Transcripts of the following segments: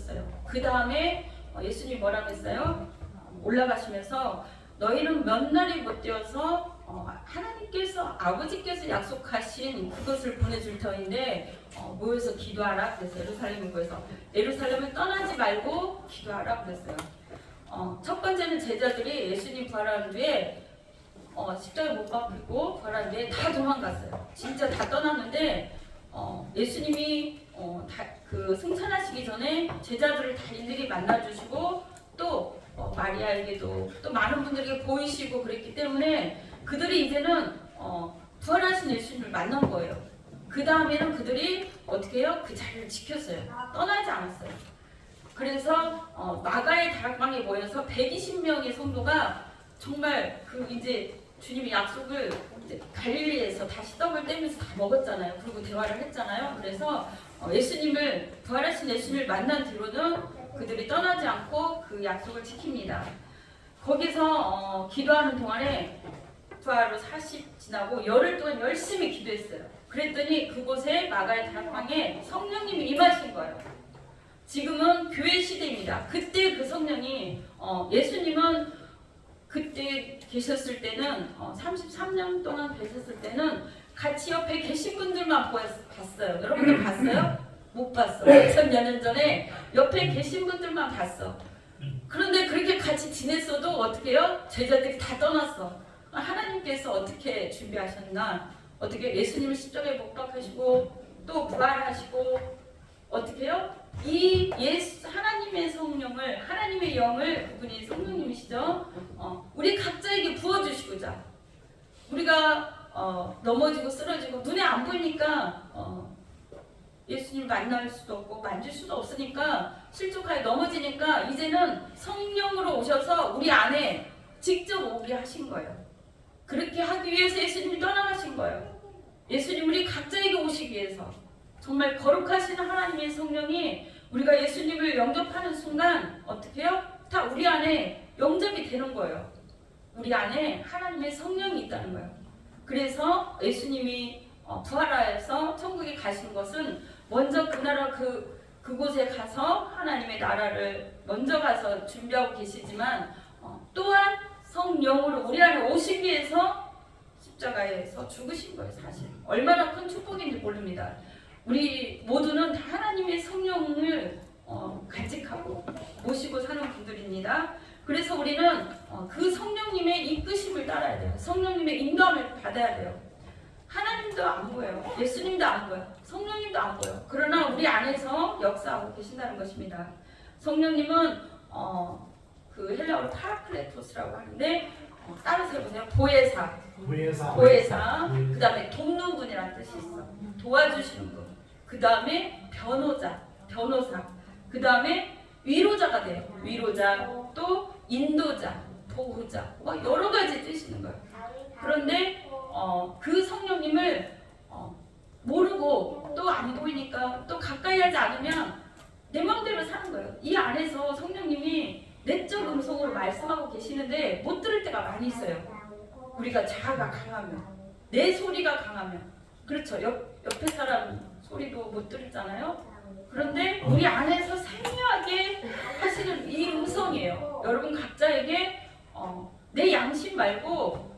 하셨어요. 그 다음에 예수님 뭐라고 했어요? 올라가시면서 너희는 몇 날이 못 되어서 하나님께서 아버지께서 약속하신 그것을 보내줄 터인데 모여서 기도하라 그랬어요. 예루살렘에 모여서 예루살렘을 떠나지 말고 기도하라 그랬어요. 첫 번째는 제자들이 예수님 부활한 뒤에 십자가에 못 박히고 부활한 뒤에 다 도망갔어요. 진짜 다 떠났는데 예수님이 그 승천하시기 전에 제자들을 다 일일이 만나주시고 또 마리아에게도 또 많은 분들에게 보이시고 그랬기 때문에 그들이 이제는 부활하신 예수님을 만난 거예요. 그 다음에는 그들이 어떻게 해요? 그 자리를 지켰어요. 떠나지 않았어요. 그래서 마가의 다락방에 모여서 120명의 성도가 정말 그 이제 주님의 약속을 이제 갈릴리에서 다시 떡을 떼면서 다 먹었잖아요. 그리고 대화를 했잖아요. 그래서 예수님을 부활하신 예수님을 만난 뒤로는 그들이 떠나지 않고 그 약속을 지킵니다. 거기서 기도하는 동안에 부활로 40 지나고 열흘 동안 열심히 기도했어요. 그랬더니 그곳에 마가의 다락방에 성령님이 임하신 거예요. 지금은 교회 시대입니다. 그때 그 성령이 예수님은 그때 계셨을 때는 33년 동안 계셨을 때는 같이 옆에 계신 분들만 봤어요. 여러분들 봤어요? 못 봤어. 2000여 년 전에 옆에 계신 분들만 봤어. 그런데 그렇게 같이 지냈어도 어떻게 해요? 제자들이 다 떠났어. 하나님께서 어떻게 준비하셨나? 어떻게 예수님을 십자가에 못 박으시고 또 부활하시고 어떻게 해요? 이 하나님의 성령을 하나님의 영을 그분이 성령님이시죠. 우리 각자에게 부어주시고자 우리가 넘어지고 쓰러지고 눈에 안 보이니까 예수님 만날 수도 없고 만질 수도 없으니까 실족하게 넘어지니까 이제는 성령으로 오셔서 우리 안에 직접 오게 하신 거예요. 그렇게 하기 위해서 예수님이 떠나가신 거예요. 예수님 우리 각자에게 오시기 위해서 정말 거룩하신 하나님의 성령이 우리가 예수님을 영접하는 순간 어떻게 해요? 다 우리 안에 영접이 되는 거예요. 우리 안에 하나님의 성령이 있다는 거예요. 그래서 예수님이 부활하여서 천국에 가신 것은 먼저 그 나라 그곳에 가서 하나님의 나라를 먼저 가서 준비하고 계시지만 또한 성령으로 우리 안에 오시기 위해서 십자가에서 죽으신 거예요. 사실 얼마나 큰 축복인지 모릅니다. 우리 모두는 다 하나님의 성령을 간직하고 모시고 사는 분들입니다. 그래서 우리는 그 성령님의 이끄심을 따라야 돼요. 성령님의 인도함을 받아야 돼요. 하나님도 안 보여요. 예수님도 안 보여요. 성령님도 안 보여요. 그러나 우리 안에서 역사하고 계신다는 것입니다. 성령님은 그 헬라어로 파라클레토스라고 하는데 따라서 해보세요. 보혜사. 그 다음에 돕는 분이라는 뜻이 있어. 도와주시는 분. 그 다음에 변호사. 그 다음에 위로자가 돼요. 위로자. 또 인도자, 보호자. 여러 가지 뜻이 있는 거예요. 그런데 그 성령님을 모르고 또 안 보이니까 또 가까이 하지 않으면 내 마음대로 사는 거예요. 이 안에서 성령님이 내적 음성으로 말씀하고 계시는데 못 들을 때가 많이 있어요. 우리가 자아가 강하면, 내 소리가 강하면, 그렇죠. 옆에 사람 소리도 못 들었잖아요. 그런데 우리 안에서 세미하게 하시는 이 음성이에요. 여러분 각자에게 내 양심 말고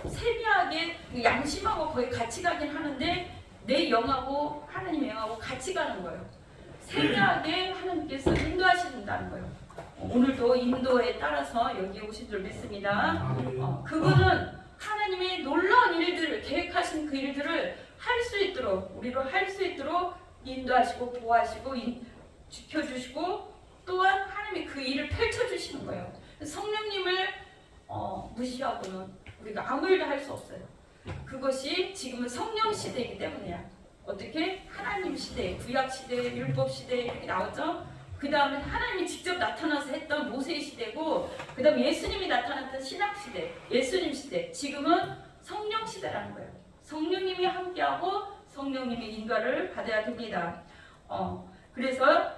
세미하게 양심하고 거의 같이 가긴 하는데 내 영하고 하나님의 영하고 같이 가는 거예요. 세미하게 하나님께서 인도하신다는 거예요. 오늘도 인도에 따라서 여기 오신 줄 믿습니다. 그분은 하나님의 놀라운 일들을 계획하신 그 일들을 할 수 있도록 우리로 할 수 있도록 인도하시고 보호하시고 지켜주시고 또한 하나님이 그 일을 펼쳐주시는 거예요. 성령님을 무시하고는 우리가 아무 일도 할 수 없어요. 그것이 지금은 성령 시대이기 때문이야. 어떻게? 하나님 시대, 구약 시대, 율법 시대 이렇게 나오죠. 그 다음에 하나님이 직접 나타나서 했던 모세의 시대고 그 다음에 예수님이 나타났던 신약 시대, 예수님 시대. 지금은 성령 시대라는 거예요. 성령님이 함께하고 성령님의 인도를 받아야 됩니다. 그래서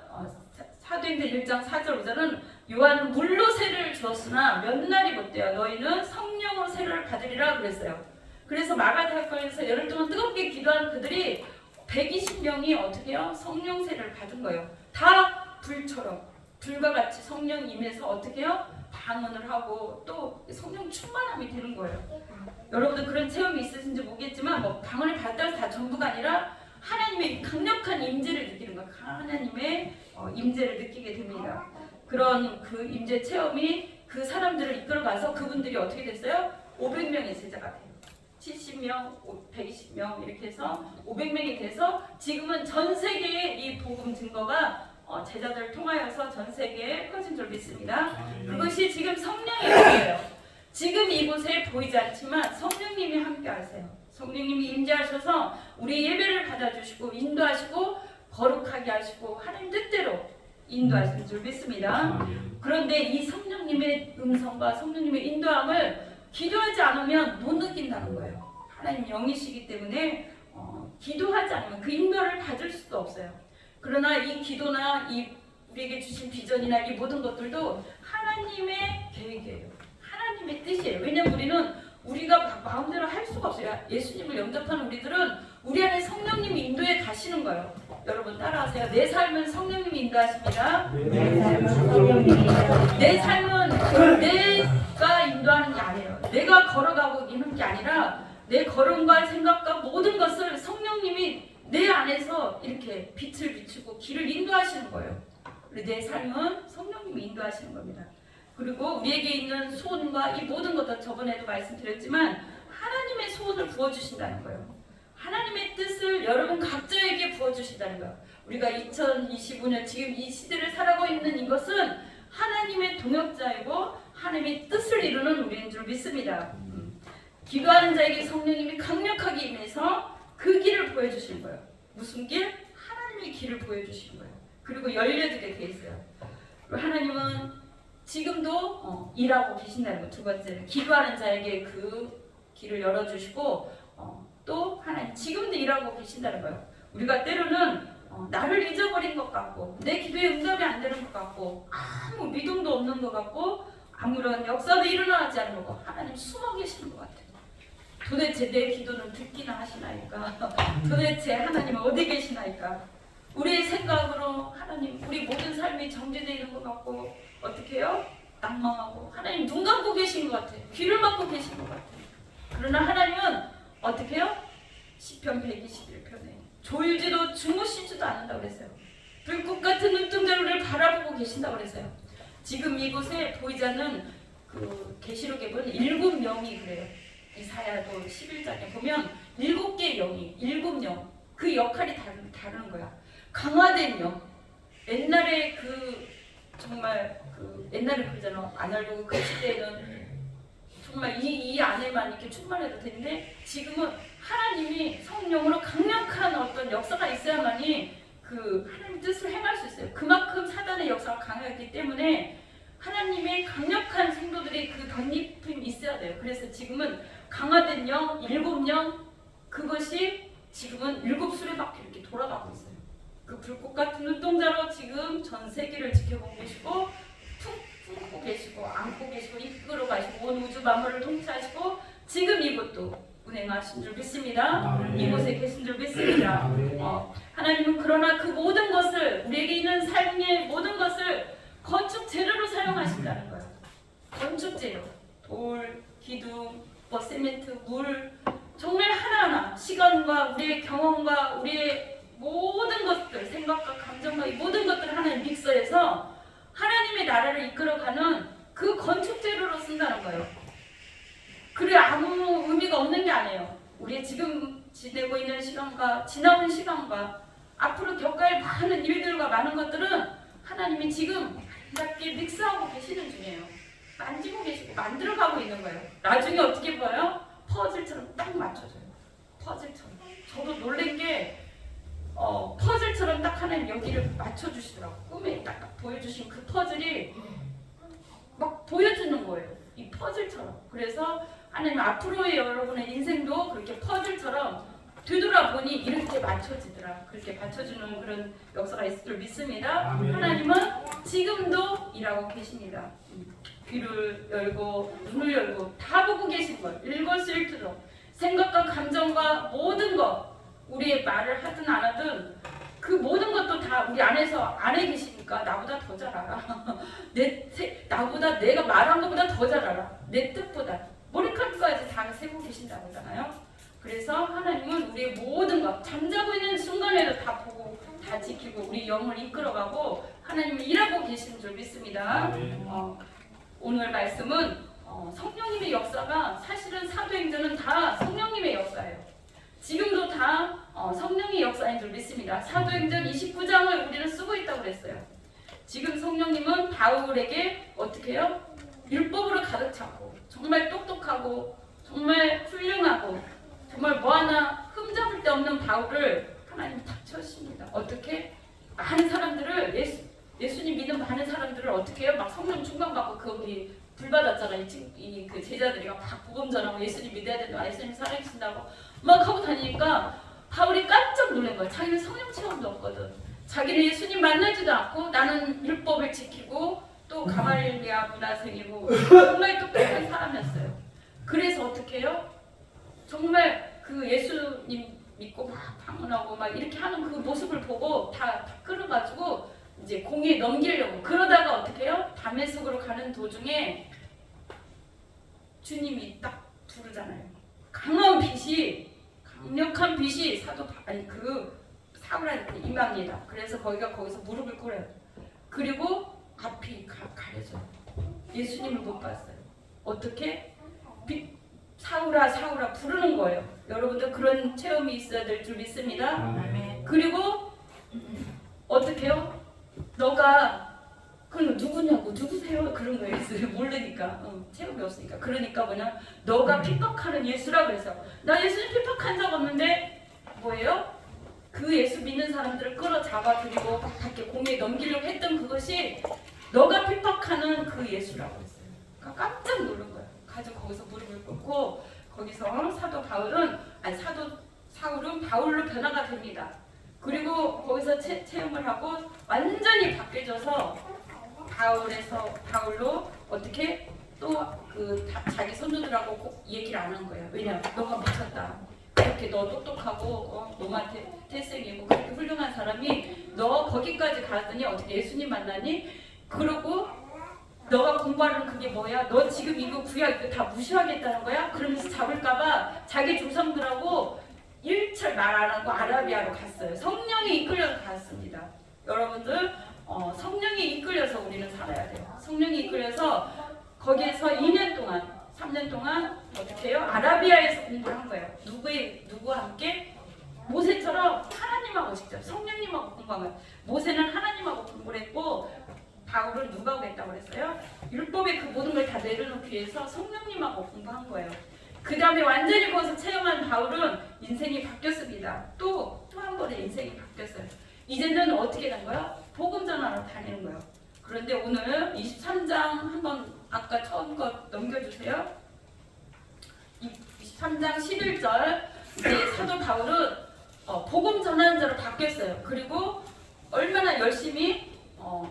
사도행전 1장 4절 5절은 요한은 물로 세를 주었으나 몇 날이 못되어 너희는 성령으로 세를 받으리라 그랬어요. 그래서 마가다락방에서 열흘 동안 뜨겁게 기도한 그들이 120명이 어떻게 해요? 성령 세를 받은 거예요. 다 불처럼 불과 같이 성령 임해서 어떻게 해요? 방언을 하고 또 성령 충만함이 되는 거예요. 여러분들 그런 체험이 있으신지 모르겠지만 뭐 방언을 받았다고 다 전부가 아니라 하나님의 강력한 임재를 느끼는 거예요. 하나님의 임재를 느끼게 됩니다. 그런 그 임재 체험이 그 사람들을 이끌어가서 그분들이 어떻게 됐어요? 500명의 제자가 돼요. 70명, 120명 이렇게 해서 500명이 돼서 지금은 전 세계에 이 복음 증거가 제자들을 통하여서 전 세계에 퍼진 줄 믿습니다. 그것이 지금 성령의 일이에요. 지금 이곳에 보이지 않지만 성령님이 함께 하세요. 성령님이 임재하셔서 우리 예배를 받아주시고 인도하시고 거룩하게 하시고 하나님 뜻대로 인도하시는 줄 믿습니다. 그런데 이 성령님의 음성과 성령님의 인도함을 기도하지 않으면 못 느낀다는 거예요. 하나님 영이시기 때문에 기도하지 않으면 그 인도를 받을 수도 없어요. 그러나 이 기도나 이 우리에게 주신 비전이나 이 모든 것들도 하나님의 계획이에요. 하나님의 뜻이에요. 왜냐하면 우리는 우리가 마음대로 할 수가 없어요. 예수님을 영접하는 우리들은 우리 안에 성령님이 인도해 가시는 거예요. 여러분 따라하세요. 내 삶은 성령님이 인도하십니다. 내 삶은 내가 인도하는 게 아니에요. 내가 걸어가고 있는 게 아니라 내 걸음과 생각과 모든 것을 성령님이 내 안에서 이렇게 빛을 비추고 길을 인도하시는 거예요. 내 삶은 성령님이 인도하시는 겁니다. 그리고 우리에게 있는 소원과 이 모든 것도 저번에도 말씀드렸지만 하나님의 소원을 부어주신다는 거예요. 하나님의 뜻을 여러분 각자에게 부어주신다는 거예요. 우리가 2025년 지금 이 시대를 살아가고 있는 이것은 하나님의 동역자이고 하나님의 뜻을 이루는 우리인 줄 믿습니다. 기도하는 자에게 성령님이 강력하게 임해서 그 길을 보여주신 거예요. 무슨 길? 하나님의 길을 보여주신 거예요. 그리고 열려지게 돼 있어요. 하나님은 지금도 일하고 계신다는 거. 두 번째, 기도하는 자에게 그 길을 열어주시고 또 하나님 지금도 일하고 계신다는 거예요. 우리가 때로는 나를 잊어버린 것 같고 내 기도에 응답이 안 되는 것 같고 아무 믿음도 없는 것 같고 아무런 역사도 일어나지 않는 것 같고 하나님 숨어 계시는 것 같아요. 도대체 내 기도는 듣기나 하시나이까? 도대체 하나님 어디 계시나이까? 우리의 생각으로 하나님 우리 모든 삶이 정죄되어 있는 것 같고 어떻게 해요? 낭망하고 하나님 눈 감고 계신 것 같아요. 귀를 막고 계신 것 같아요. 그러나 하나님은 어떻게 해요? 시편 121편에 졸지도 주무시지도 않는다고 그랬어요. 불꽃 같은 눈동자로 우리를 바라보고 계신다고 그랬어요. 지금 이곳에 보이지 않는 그 계시록에 보면 7명이 그래요. 이사야도 11장에 보면 7개의 영이 7영 그 역할이 다르는 거야. 강화된 영. 옛날에 그 정말 그 옛날에 그러잖아. 아날로그 그 시대에는 정말 이 안에만 이렇게 충만해도 되는데 지금은 하나님이 성령으로 강력한 어떤 역사가 있어야만이 그 하나님 뜻을 행할 수 있어요. 그만큼 사단의 역사가 강하기 때문에 하나님의 강력한 성도들이 그 덧입힘이 있어야 돼요. 그래서 지금은 강화된 영, 7영 그것이 지금은 7수레바퀴 이렇게 돌아가고 있어요. 그 불꽃 같은 눈동자로 지금 전 세계를 지켜보고 계시고 품고 계시고 안고 계시고 이끌어 가시고 온 우주 만물을 통치하시고 지금 이것도 운행하신 줄 믿습니다. 이곳에 계신 줄 믿습니다. 하나님은 그러나 그 모든 것을 우리에게 있는 삶의 모든 것을 건축 재료로 사용하신다는 거예요. 건축 재료, 돌, 기둥, 시멘트, 물 정말 하나하나 시간과 우리의 경험과 우리의 모든 것들, 생각과 감정과 이 모든 것들을 하나님 믹서해서 하나님의 나라를 이끌어가는 그 건축 재료로 쓴다는 거예요. 그래 아무 의미가 없는 게 아니에요. 우리 지금 지내고 있는 시간과 지나온 시간과 앞으로 겪을 많은 일들과 많은 것들은 하나님이 지금 아름답게 믹스하고 계시는 중이에요. 만지고 계시고 만들어가고 있는 거예요. 나중에 어떻게 보여요? 퍼즐처럼 딱 맞춰져요. 퍼즐처럼. 저도 놀란 게 퍼즐처럼 딱 하나님 여기를 맞춰주시더라고요. 꿈에 딱 보여주신 그 퍼즐이 막 보여주는 거예요. 이 퍼즐처럼. 그래서 하나님 앞으로의 여러분의 인생도 그렇게 퍼즐처럼 되돌아보니 이렇게 맞춰지더라. 그렇게 맞춰주는 그런 역사가 있을 줄 믿습니다. 하나님은 지금도 일하고 계십니다. 귀를 열고 눈을 열고 다 보고 계신 것. 일거수일투족. 생각과 감정과 모든 것. 우리의 말을 하든 안 하든 그 모든 것도 다 우리 안에서 안에 계시니까 나보다 나보다 내가 말한 것보다 더 잘 알아. 내 뜻보다 머리카락까지 다 세고 계신다고 하잖아요. 그래서 하나님은 우리의 모든 것, 잠자고 있는 순간에도 다 보고 다 지키고 우리 영을 이끌어가고 하나님이 일하고 계시는 줄 믿습니다. 오늘 말씀은 성령님의 역사가 사실은 사도행전은 다 성령님의 역사예요. 지금도 다 성령의 역사인 줄 믿습니다. 사도행전 29장을 우리는 쓰고 있다고 그랬어요. 지금 성령님은 바울에게 어떻게 해요? 율법으로 가득 찼고 정말 똑똑하고 정말 훌륭하고 정말 뭐 하나 흠잡을 데 없는 바울을 하나님이 탁 채우십니다. 어떻게? 많은 사람들을 예수님 믿는 많은 사람들을 어떻게 해요? 막 성령 충만받고 거기 불 받았잖아요. 그 제자들이 막 복음 전하고 예수님 믿어야 된다. 예수님 살아계신다고 막 하고 다니니까 바울이 깜짝 놀란 거야. 자기는 성령 체험도 없거든. 자기는 예수님 만나지도 않고 나는 율법을 지키고 또 가말리아 문화생이고 정말 똑똑한 사람이었어요. 그래서 어떻게 해요? 정말 그 예수님 믿고 막 방언하고 막 이렇게 하는 그 모습을 보고 다 끌어가지고 이제 공에 넘기려고 그러다가 어떻게 해요? 다메섹으로 가는 도중에 주님이 딱 부르잖아요. 강력한 빛이 그 사울한테 임합니다. 그래서 거기서 무릎을 꿇어요. 그리고 앞이 가려져요. 예수님을 못 봤어요. 어떻게? 사울아 사울아 부르는 거예요. 여러분들 그런 체험이 있어야 될 줄 믿습니다. 그리고 어떻게 해요? 너가 그럼 누구냐고 누구세요? 그런 거 있어요. 모르니까 체험이 없으니까. 그러니까 뭐냐? 너가 핍박하는 예수라 그래서 나 예수님 핍박한 적 없는데 뭐예요? 그 예수 믿는 사람들을 끌어잡아 들이고 막 이렇게 공에 넘기려고 했던 그것이 너가 핍박하는 그 예수라고 했어요. 그러니까 깜짝 놀란 거예요. 가지고 거기서 무릎을 꿇고 거기서 사울은 바울로 변화가 됩니다. 그리고 거기서 체험을 하고 완전히 바뀌어져서 바울로 어떻게 또 자기 손주들하고 얘기를 안 한 거예요. 왜냐? 너가 미쳤다. 그렇게 너 똑똑하고 너한테 태생이고 그렇게 훌륭한 사람이 너 거기까지 갔더니 어떻게 예수님 만나니? 그러고 너가 공부하는 그게 뭐야? 너 지금 이거 구약 이거 다 무시하겠다는 거야? 그러면서 잡을까봐 자기 조상들하고 일철 말 안 하고 아라비아로 갔어요. 성령이 이끌려서 갔습니다. 여러분들 성령이 이끌려서 우리는 살아야 돼요. 성령이 이끌려서 거기에서 2년 동안 3년 동안 어떻게 해요? 아라비아에서 공부를 한 거예요. 누구와 함께? 모세처럼 하나님하고 직접 성령님하고 공부한 거예요. 모세는 하나님하고 공부를 했고 바울은 누가 오겠다고 그랬어요? 율법의 그 모든 걸 다 내려놓기 위해서 성령님하고 공부한 거예요. 그 다음에 완전히 거기서 체험한 바울은 인생이 바뀌었습니다. 또 한 번의 인생이 바뀌었어요. 이제는 어떻게 된 거야? 복음 전하러 다니는 거예요. 그런데 오늘 23장 한번 아까 처음 거 넘겨주세요. 23장 11절 이제 사도 바울은 복음 전하는 자로 바뀌었어요. 그리고 얼마나 열심히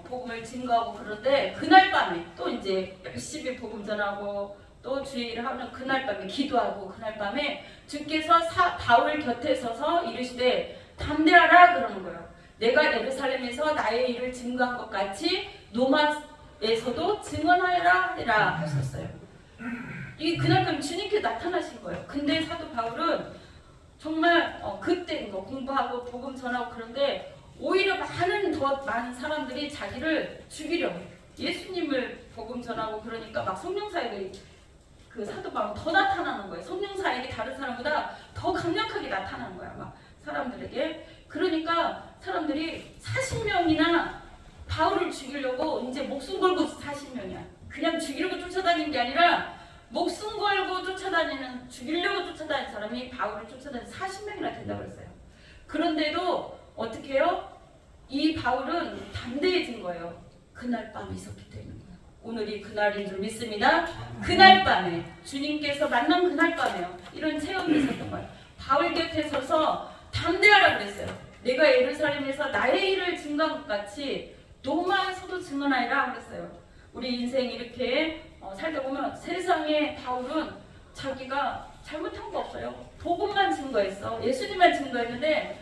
복음을 증거하고 그런데 그날 밤에 또 이제 열심히 복음 전하고 또 주의 일을 하는 그날 밤에 기도하고 그날 밤에 주께서 바울 곁에 서서 이르시되 담대하라 그러는 거예요. 내가 예루살렘에서 나의 일을 증거한 것 같이 로마에서도 증언하라 하셨어요. 이 그날 밤 주님께 나타나신 거예요. 근데 사도 바울은 정말 그때 공부하고 복음 전하고 그런데 오히려 더 많은 사람들이 자기를 죽이려고 해요. 예수님을 복음 전하고 그러니까 막 성령사역이 그 사도 바울은 더 나타나는 거예요. 성령사역이 다른 사람보다 더 강력하게 나타나는 거야. 막 사람들에게. 그러니까 사람들이 40명이나 바울을 죽이려고 이제 목숨 걸고 40명이야. 그냥 죽이려고 쫓아다니는 게 아니라 목숨 걸고 죽이려고 쫓아다니는 사람이 바울을 쫓아다니는 40명이나 된다고 그랬어요. 그런데도 어떻게 해요? 이 바울은 담대해진 거예요. 그날 밤 있었기 때문에. 오늘이 그날인 줄 믿습니다. 그날 밤에 주님께서 만난 그날 밤에요. 이런 체험이 있었던 거예요. 바울 곁에 서서 담대하라 그랬어요. 내가 예루살렘에서 나의 일을 증거한 것 같이 로마에서도 증언하리라 그랬어요. 우리 인생 이렇게 살다 보면 세상에 바울은 자기가 잘못한 거 없어요. 복음만 증거했어. 예수님만 증거했는데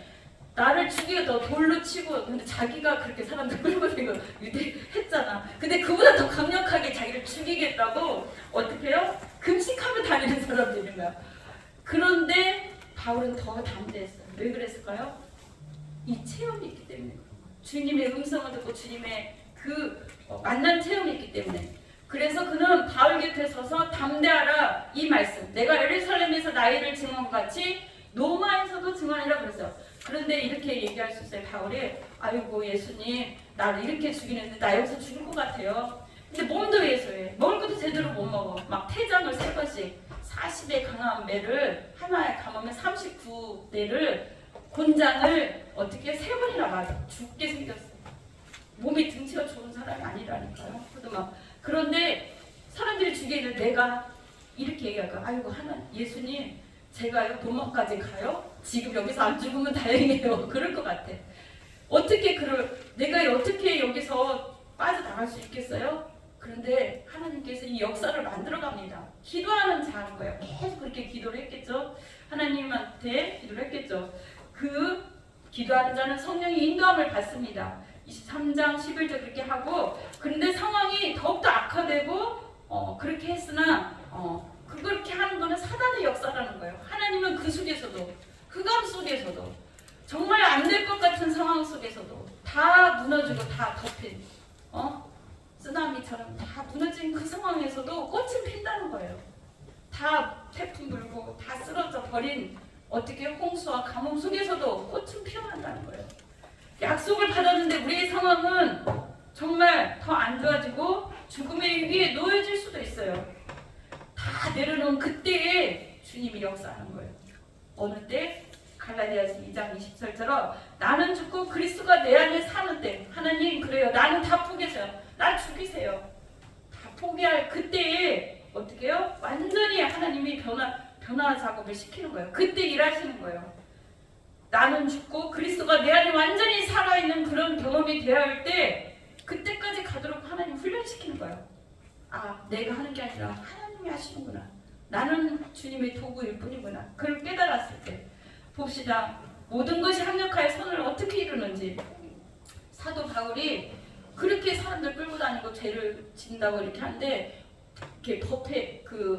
나를 죽이고 돌로 치고 근데 자기가 그렇게 사람들 끌고 다니고 유대했잖아. 근데 그보다 더 강력하게 죽겠다고 어떻게 해요? 금식하며 다니는 사람들인 거야. 그런데 바울은 더 담대했어요. 왜 그랬을까요? 이 체험이 있기 때문에. 주님의 음성을 듣고 주님의 그 만난 체험이 있기 때문에. 그래서 그는 바울 곁에 서서 담대하라 이 말씀. 내가 예루살렘에서 나이를 증언같이 로마에서도 증언이라 그랬어요. 그런데 이렇게 얘기할 수 있어요. 바울이 아이고 예수님 나를 이렇게 죽이는데 나 여기서 죽을 것 같아요. 근데 몸도 예수해. 먹을 것도 제대로 못 먹어. 막 태장을 3번씩 40에 강한 매를 하나에 감으면 39대를 곤장을 어떻게 3번이나 맞아. 죽게 생겼어. 몸이 등치가 좋은 사람이 아니라니까요. 그런데 사람들이 죽이는 내가 이렇게 얘기할까? 아이고 하나님 예수님 제가요 도망까지 가요? 지금 여기서 안 죽으면 다행이에요. 그럴 것 같아. 내가 어떻게 여기서 빠져나갈 수 있겠어요? 그런데 하나님께서 이 역사를 만들어 갑니다. 기도하는 자인 거예요. 계속 그렇게 기도를 했겠죠. 하나님한테 기도를 했겠죠. 그 기도하는 자는 성령의 인도함을 받습니다. 23장 11절 그렇게 하고 그런데 상황이 더욱더 악화되고 그렇게 했으나 그렇게 하는 거는 사단의 역사라는 거예요. 하나님은 그 속에서도 흑암 속에서도 정말 안 될 것 같은 상황 속에서도 다 무너지고 다 덮인 쓰나미처럼 다 무너진 그 상황에서도 꽃은 핀다는 거예요. 다 태풍 불고 다 쓰러져 버린 어떻게 홍수와 가뭄 속에서도 꽃은 피어난다는 거예요. 약속을 받았는데 우리의 상황은 정말 더 안 좋아지고 죽음의 위기에 놓여질 수도 있어요. 다 내려놓은 그때에 주님이 역사하는 거예요. 어느 때? 갈라디아서 2장 20절처럼 나는 죽고 그리스도가 내 안에 사는 때 하나님 그래요. 나는 다 포기했어요. 나 죽이세요. 다 포기할 그때에 어떻게 해요? 완전히 하나님이 변화 작업을 시키는 거예요. 그때 일하시는 거예요. 나는 죽고 그리스도가 내 안에 완전히 살아있는 그런 경험이 되어야 할 때 그때까지 가도록 하나님 훈련시키는 거예요. 아 내가 하는 게 아니라 하나님이 하시는구나. 나는 주님의 도구일 뿐이구나. 그걸 깨달았을 때 봅시다. 모든 것이 합력하여 선을 어떻게 이루는지. 사도 바울이 그렇게 사람들 끌고 다니고 죄를 진다고 이렇게 하는데 이렇게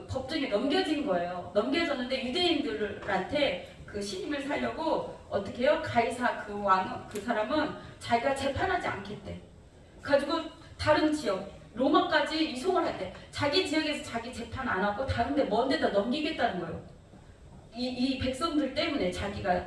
법정에 넘겨진 거예요. 넘겨졌는데 유대인들한테 그 신임을 살려고 어떻게 해요? 가이사 그 왕, 그 사람은 자기가 재판하지 않겠대. 가지고 다른 지역 로마까지 이송을 했대. 자기 지역에서 자기 재판 안 하고 다른 데 먼 데다 넘기겠다는 거예요. 이 백성들 때문에 자기가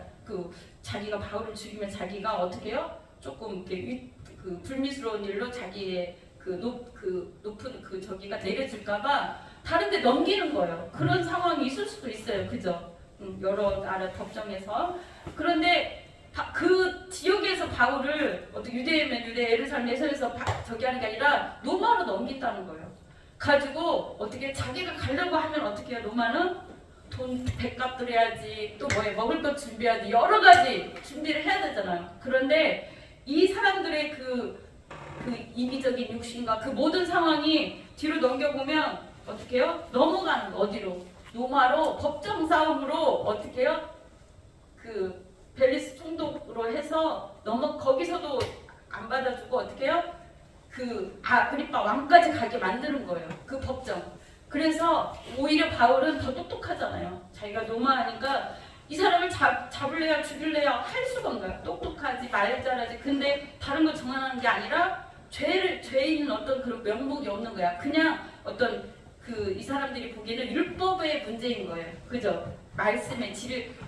바울을 죽이면 자기가 어떻게 해요? 조금 그 불미스러운 일로 자기의 높은 저기가 내려질까봐 다른 데 넘기는 거예요. 그런 상황이 있을 수도 있어요. 그죠? 여러 나라 법정에서. 그런데 그 지역에서 바울을 유대면 유대 예루살렘에서 저기 하는 게 아니라 로마로 넘긴다는 거예요. 가지고 어떻게 자기가 가려고 하면 어떻게 해요? 로마는 돈 백값 들여야지 또 먹을 것 준비해야지 여러 가지 준비를 해야 되잖아요. 그런데 이 사람들의 그 이기적인 육신과 그 모든 상황이 뒤로 넘겨보면 어떻게 해요? 넘어가는 거 어디로? 로마로 법정 싸움으로 어떻게 해요? 그 벨리스 총독으로 해서 거기서도 안 받아주고 어떻게 해요? 그 아그리빠 왕까지 가게 만드는 거예요. 그 법정. 그래서 오히려 바울은 더 똑똑하잖아요. 자기가 로마하니까 이 사람을 잡을래야 죽일래야 할 수가 없는 거야. 똑똑하지 말 잘하지. 근데 다른 걸 정하는 게 아니라 죄인은 어떤 그런 명목이 없는 거야. 그냥 어떤 이 사람들이 보기에는 율법의 문제인 거예요. 그죠? 말씀의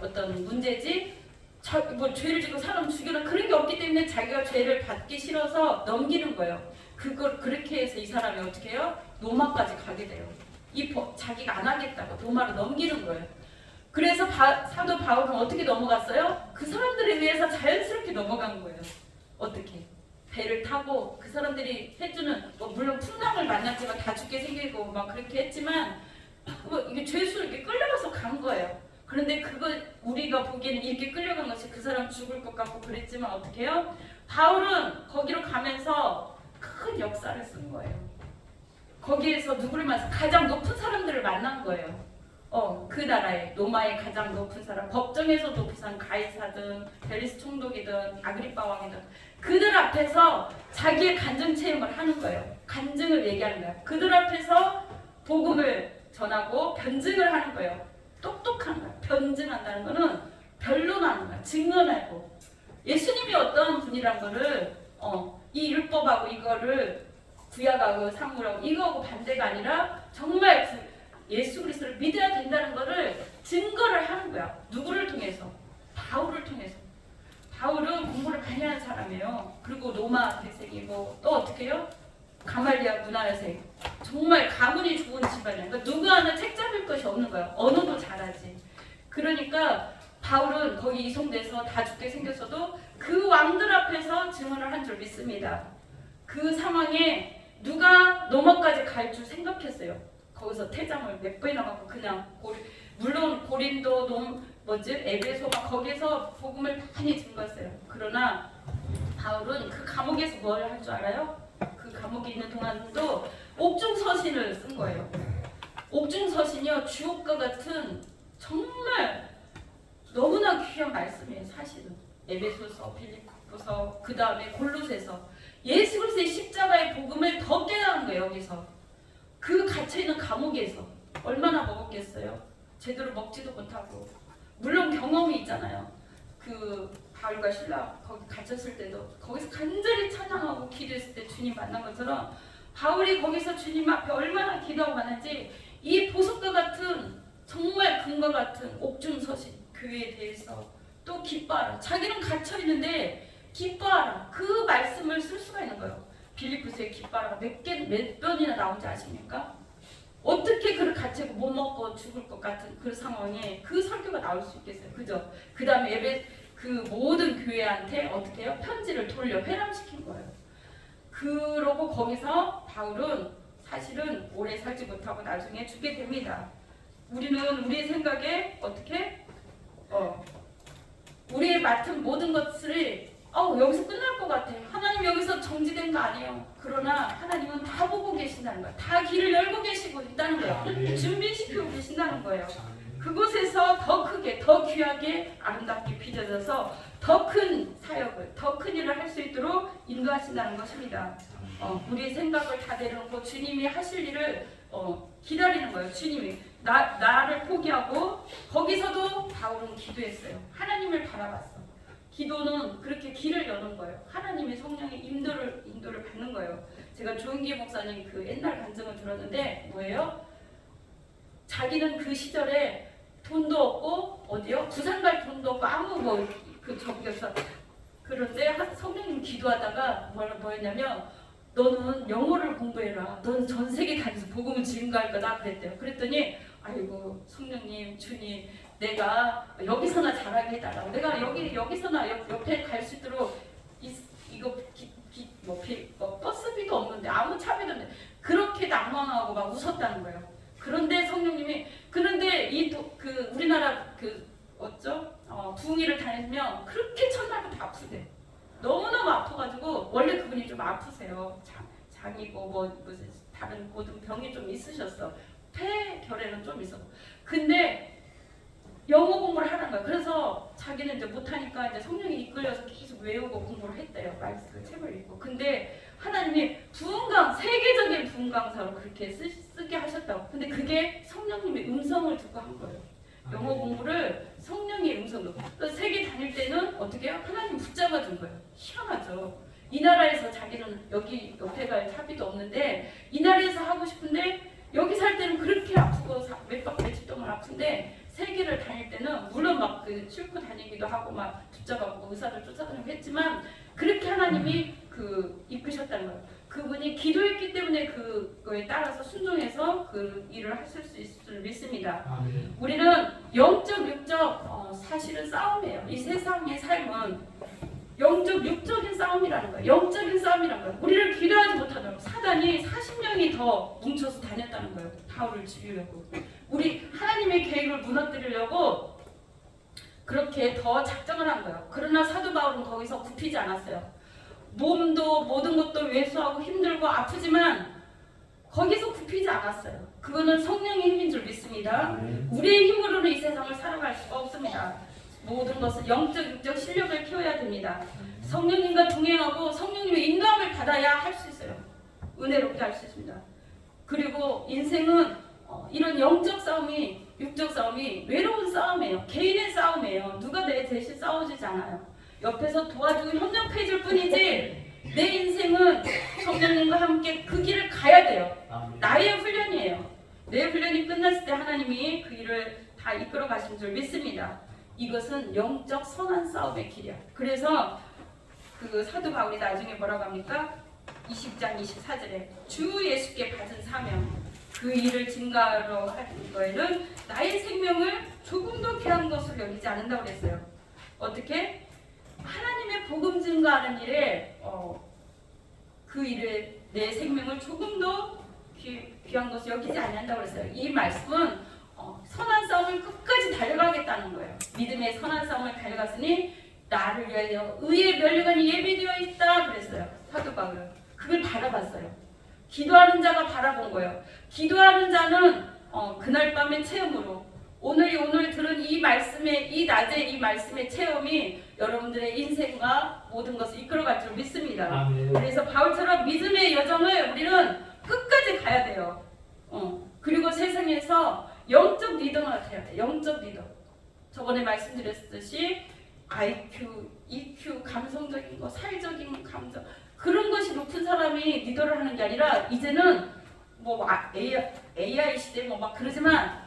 어떤 문제지. 죄를 지고 사람 죽이거나 그런 게 없기 때문에 자기가 죄를 받기 싫어서 넘기는 거예요. 그걸 그렇게 해서 이 사람이 어떻게 해요? 로마까지 가게 돼요. 자기가 안 하겠다고 로마로 넘기는 거예요. 그래서 사도 바울은 어떻게 넘어갔어요? 그 사람들에 의해서 자연스럽게 넘어간 거예요. 어떻게? 배를 타고 그 사람들이 해주는 물론 풍랑을 만났지만 다 죽게 생기고 막 그렇게 했지만 이게 죄수로 이렇게 끌려가서 간 거예요. 그런데 우리가 보기에는 이렇게 끌려간 것이 그 사람 죽을 것 같고 그랬지만 어떻게 해요? 바울은 거기로 가면서 큰 역사를 쓴 거예요. 거기에서 누구를 만나서 가장 높은 사람들을 만난 거예요. 그 나라의 로마의 가장 높은 사람, 법정에서 높은 사람, 가이사든 벨리스 총독이든 아그리빠 왕이든 그들 앞에서 자기의 간증 체험을 하는 거예요. 간증을 얘기하는 거예요. 그들 앞에서 복음을 전하고 변증을 하는 거예요. 똑똑한 거예요. 변증한다는 거는 변론하는 거예요. 증언하고. 예수님이 어떤 분이란 거를 이 율법하고 이거를 구약하고 상물하고 이거하고 반대가 아니라 정말 예수 그리스도를 믿어야 된다는 거를 증거를 하는 거야. 누구를 통해서? 바울을 통해서. 바울은 공부를 많이 하는 사람이에요. 그리고 로마 대생이고 또 어떻게 해요? 가말리아 문화여생. 정말 가문이 좋은 집안이야. 그러니까 누구 하나 책 잡을 것이 없는 거야. 언어도 잘하지. 그러니까 바울은 거기 이송돼서 다 죽게 생겼어도 그 왕들 앞에서 증언을 한 줄 믿습니다. 그 상황에 누가 로마까지 갈 줄 생각했어요. 거기서 퇴장을 몇 번이나 받고 그냥 물론 고린도 에베소 막 거기서 복음을 많이 증거했어요. 그러나 바울은 그 감옥에서 뭘 할 줄 알아요? 그 감옥에 있는 동안도 옥중서신을 쓴 거예요. 옥중서신이요 주옥과 같은 정말 너무나 귀한 말씀이에요. 사실은 에베소서, 빌립보서, 그 다음에 골로새서 예수 그리스도의 십자가의 복음을 더 깨달은 거예요. 여기서 그 갇혀있는 감옥에서 얼마나 먹었겠어요? 제대로 먹지도 못하고 물론 경험이 있잖아요. 그 바울과 신라 거기 갇혔을 때도 거기서 간절히 찬양하고 기도했을 때 주님 만난 것처럼 바울이 거기서 주님 앞에 얼마나 기도하고 만났지 이 보석과 같은 정말 금과 같은 옥중서신 교회에 대해서 또 기뻐하라. 자기는 갇혀있는데 기뻐하라. 그 말씀을 쓸 수가 있는 거예요. 빌립보서의 기뻐하라가 몇 번이나 나온지 아십니까? 어떻게 그를 갇히고 못 먹고 죽을 것 같은 그 상황에 그 설교가 나올 수 있겠어요. 그죠? 그 다음에 그 모든 교회한테 어떻게 해요? 편지를 돌려 회람시킨 거예요. 그러고 거기서 바울은 사실은 오래 살지 못하고 나중에 죽게 됩니다. 우리는 우리의 생각에 어떻게? 우리의 맡은 모든 것을 여기서 끝날 것 같아. 하나님 여기서 정지된 거 아니에요. 그러나 하나님은 다 보고 계신다는 거야. 다 길을 열고 계시고 있다는 거야. 준비시키고 계신다는 거예요. 그곳에서 더 크게, 더 귀하게 아름답게 빚어져서 더 큰 사역을, 더 큰 일을 할 수 있도록 인도하신다는 것입니다. 우리의 생각을 다 내려놓고 주님이 하실 일을 기다리는 거예요. 주님이 나를 포기하고 거기서도 바울은 기도했어요. 하나님을 바라봤어. 기도는 그렇게 길을 여는 거예요. 하나님의 성령의 인도를 받는 거예요. 제가 조은기 목사님 그 옛날 간증을 들었는데 뭐예요? 자기는 그 시절에 돈도 없고 어디요? 부산 갈 돈도 없고 아무 그 적이 없어. 그런데 성령님 기도하다가 뭐였냐면 너는 영어를 공부해라. 너는 전 세계 다니면서 복음을 증거할 거다 그랬대요. 그랬더니 아이고 성령님 주님 내가 여기서나 잘하게 해달라고. 내가 여기서나 옆에 갈 수 있도록 이거 버스비도 없는데 아무 차비도 없는데 그렇게 낭망하고 막 웃었다는 거예요. 그런데 성령님이 그런데 우리나라 부흥회를 다니면 그렇게 첫날부터 아프대. 너무너무 아파가지고 원래 그분이 좀 아프세요. 장이고 무슨 다른 모든 병이 좀 있으셨어. 폐결핵은 좀 있어. 근데 영어 공부를 하는 거야. 그래서 자기는 이제 못하니까 이제 성령이 이끌려서 계속 외우고 공부를 했대요. 그 책을 읽고. 근데 하나님이 세계적인 부흥 강사로 그렇게 쓰게 하셨다고. 근데 그게 성령님의 음성을 듣고 한 거예요. 영어 공부를 성령의 음성으로. 세계 다닐 때는 어떻게 해요? 하나님 붙잡아준 거예요. 희한하죠. 이 나라에서 자기는 여기 옆에 갈 차비도 없는데 이 나라에서 하고 싶은데 여기 살 때는 그렇게 아프고 며칠 동안 아픈데 세계를 다닐 때는 물론 막 싣고 다니기도 하고 막 붙잡아보고 의사를 쫓아다니고 했지만 그렇게 하나님이 이끄셨다는 거예요. 그분이 기도했기 때문에 그거에 따라서 순종해서 그 일을 하실 수 있을 줄 믿습니다. 아멘. 우리는 영적, 육적 사실은 싸움이에요. 이 세상의 삶은 영적, 육적인 싸움이라는 거예요. 영적인 싸움이라는 거예요. 우리를 기도하지 못하도록 사단이 40명이 더 뭉쳐서 다녔다는 거예요. 바울을 죽이려고. 우리 하나님의 계획을 무너뜨리려고 그렇게 더 작정을 한 거예요. 그러나 사도 바울은 거기서 굽히지 않았어요. 몸도 모든 것도 왜소하고 힘들고 아프지만 거기서 굽히지 않았어요. 그거는 성령의 힘인 줄 믿습니다. 우리의 힘으로는 이 세상을 살아갈 수가 없습니다. 모든 것은 영적, 육적 실력을 키워야 됩니다. 성령님과 동행하고 성령님의 인도함을 받아야 할 수 있어요. 은혜롭게 할 수 있습니다. 그리고 인생은 이런 영적 싸움이, 육적 싸움이 외로운 싸움이에요. 개인의 싸움이에요. 누가 내 대신 싸워주지 않아요. 옆에서 도와주고 협력해줄 뿐이지 내 인생은 성령님과 함께 그 길을 가야 돼요. 나의 훈련이에요. 내 훈련이 끝났을 때 하나님이 그 일을 다 이끌어 가신 줄 믿습니다. 이것은 영적 선한 싸움의 길이야. 그래서 그 사도 바울이 나중에 뭐라고 합니까? 20장 24절에 주 예수께 받은 사명, 그 일을 증가하러 하는 거에는 나의 생명을 조금도 귀한 것으로 여기지 않는다고 그랬어요. 어떻게? 하나님의 복음 증가하는 일에 그 일에 내 생명을 조금도 귀한 것을 여기지 않는다고 그랬어요. 이 말씀은 선한 싸움을 끝까지 달려가겠다는 거예요. 믿음의 선한 싸움을 달려갔으니 나를 위하여 의의 면류관이 예비되어 있다 그랬어요. 사도 바울은 그걸 바라봤어요. 기도하는 자가 바라본 거예요. 기도하는 자는 그날 밤의 체험으로 오늘 들은 이 말씀의, 이 낮에 이 말씀의 체험이 여러분들의 인생과 모든 것을 이끌어갈 줄 믿습니다. 아멘. 그래서 바울처럼 믿음의 여정을 우리는 끝까지 가야 돼요. 그리고 세상에서 영적 리더가 돼야 돼. 영적 리더. 저번에 말씀드렸듯이 IQ, EQ, 감성적인 거, 살적인 감정, 그런 것이 높은 사람이 리더를 하는 게 아니라 이제는 뭐 AI 시대 뭐 막 그러지만